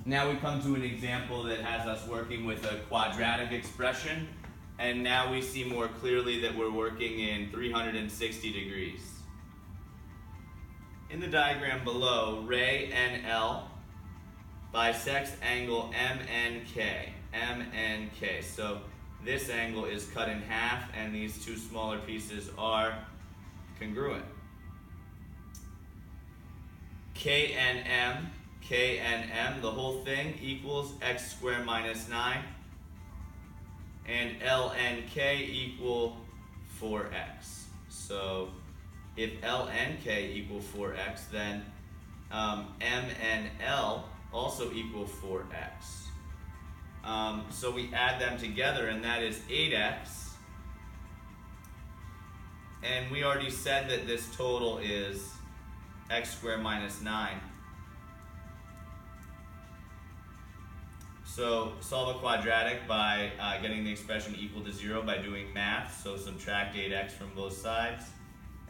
Now we come to an example that has us working with a quadratic expression, and now we see more clearly that we're working in 360 degrees. In the diagram below, ray NL bisects angle MNK. MNK. So this angle is cut in half, and these two smaller pieces are congruent. KNM, KNM, the whole thing equals x squared minus 9, and LNK equal 4x. So if LNK equal 4x, then M and L also equal 4x. So we add them together, and that is 8x. And we already said that this total is x squared minus 9. So solve a quadratic by getting the expression equal to 0 by doing math. So subtract 8x from both sides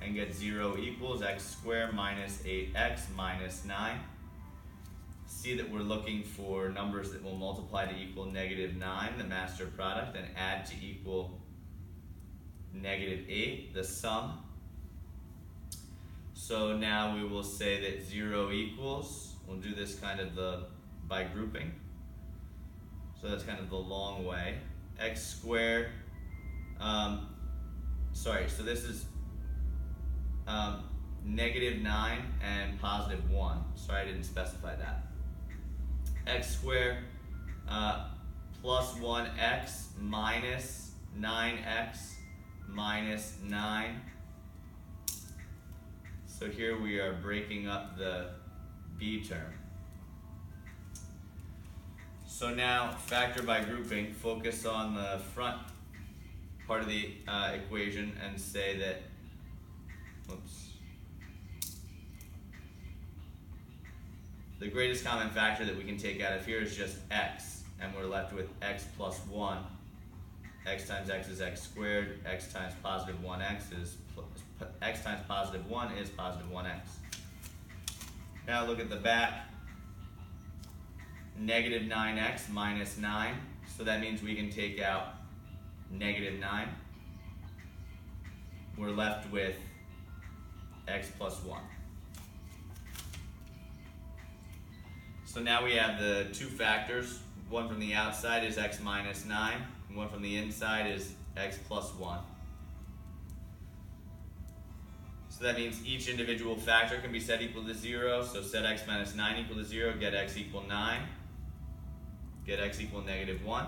and get 0 equals x squared minus 8x minus 9. See that we're looking for numbers that will multiply to equal negative 9, the master product, and add to equal negative 8, the sum. So now we will say that 0 equals, we'll do this kind of by grouping. So that's kind of the long way. X squared, so this is negative 9 and positive 1. Sorry, I didn't specify that. X squared plus 1x minus 9x minus 9. So here we are breaking up the b term. So now, factor by grouping, focus on the front part of the equation and say that, the greatest common factor that we can take out of here is just x, and we're left with x plus 1. X times x is x squared, x times positive 1x is, x times positive 1 is positive 1x. Now look at the back. Negative 9x minus 9, so that means we can take out negative 9. We're left with x plus 1. So now we have the two factors. One from the outside is x minus 9, and one from the inside is x plus 1. So that means each individual factor can be set equal to 0, so set x minus 9 equal to 0, get x equal 9. Get x equal negative 1.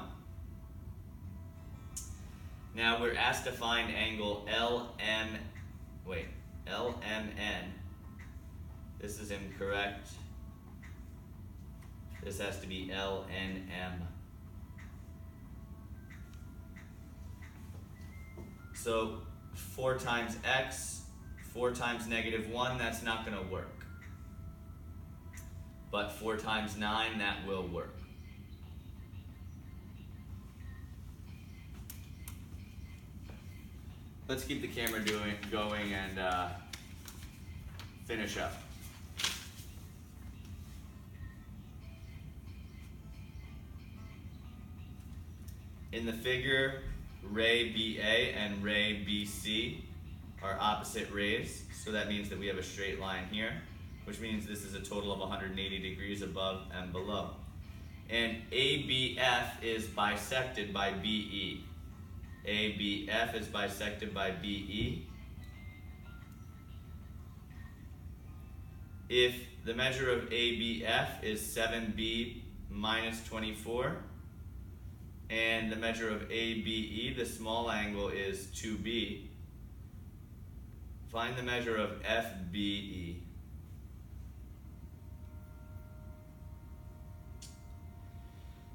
Now we're asked to find angle LMN. This is incorrect. This has to be LNM. So 4 times x, 4 times negative 1, that's not going to work. But 4 times 9, that will work. Let's keep the camera going and finish up. In the figure, ray BA and ray BC are opposite rays, so that means that we have a straight line here, which means this is a total of 180 degrees above and below. And ABF is bisected by BE. ABF is bisected by BE. If the measure of ABF is 7B minus 24, and the measure of ABE, the small angle, is 2B, find the measure of FBE.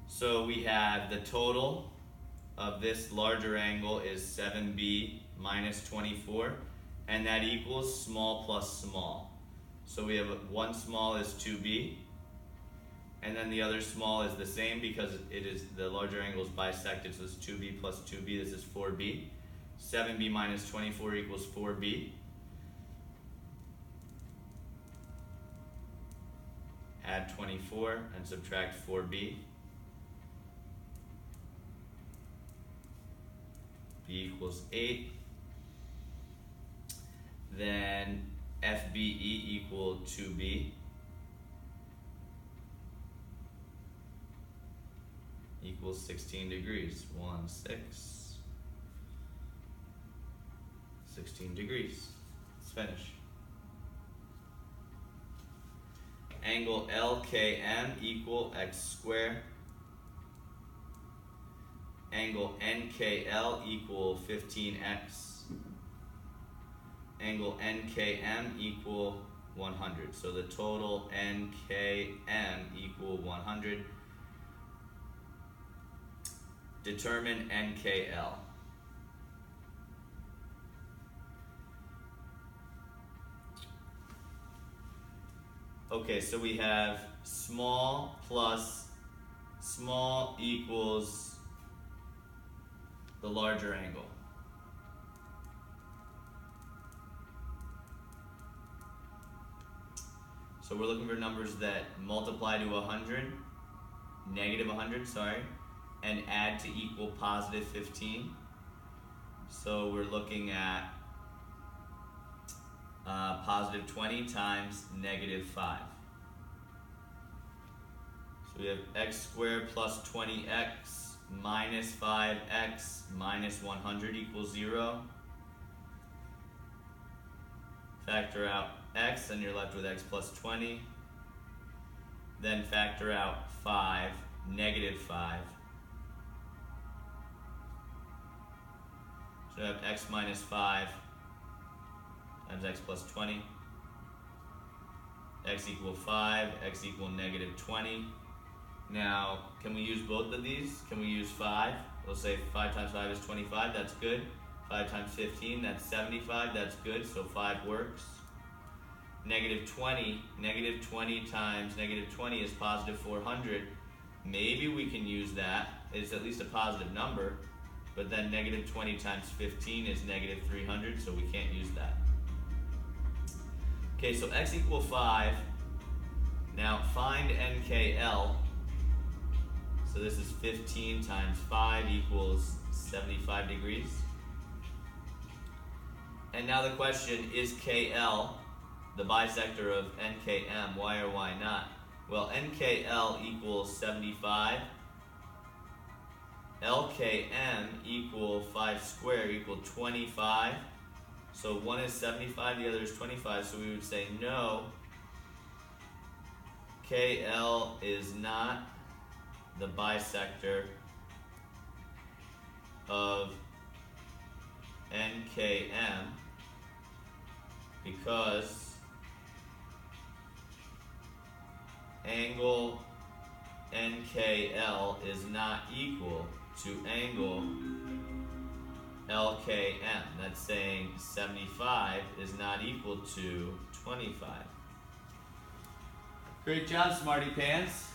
So we have the total of this larger angle is 7B minus 24, and that equals small plus small. So we have one small is 2B, and then the other small is the same because it is the larger angle is bisected, so it's 2B plus 2B, this is 4B. 7B minus 24 equals 4B. add 24 and subtract 4b. B equals 8. Then FBE equal 2b equals 16 degrees. 1, 6. 16 degrees. Let's finish. Angle LKM equal x squared. Angle NKL equal 15x. Angle NKM equal 100. So the total NKM equal 100. Determine NKL. Okay, so we have small plus small equals the larger angle. So we're looking for numbers that multiply to 100, negative 100, sorry, and add to equal positive 15. So we're looking at positive 20 times negative 5. So we have x squared plus 20x minus 5x minus 100 equals 0. Factor out x, and you're left with x plus 20. Then factor out 5, negative 5. So we have x minus 5 times x plus 20. X equal 5, x equal negative 20. Now, can we use both of these? Can we use 5? We'll say 5 times 5 is 25, that's good. 5 times 15, that's 75, that's good, so 5 works. Negative 20 times negative 20 is positive 400. Maybe we can use that. It's at least a positive number. But then negative 20 times 15 is negative 300, so we can't use that. Okay, so x equal 5. Now find NKL. So this is 15 times 5 equals 75 degrees. And now the question, is KL the bisector of NKM? Why or why not? Well, NKL equals 75. LKM equal 5 squared equal 25. So one is 75, the other is 25. So we would say no, KL is not the bisector of NKM because angle NKL is not equal to angle LKM. That's saying 75 is not equal to 25. Great job, Smarty Pants.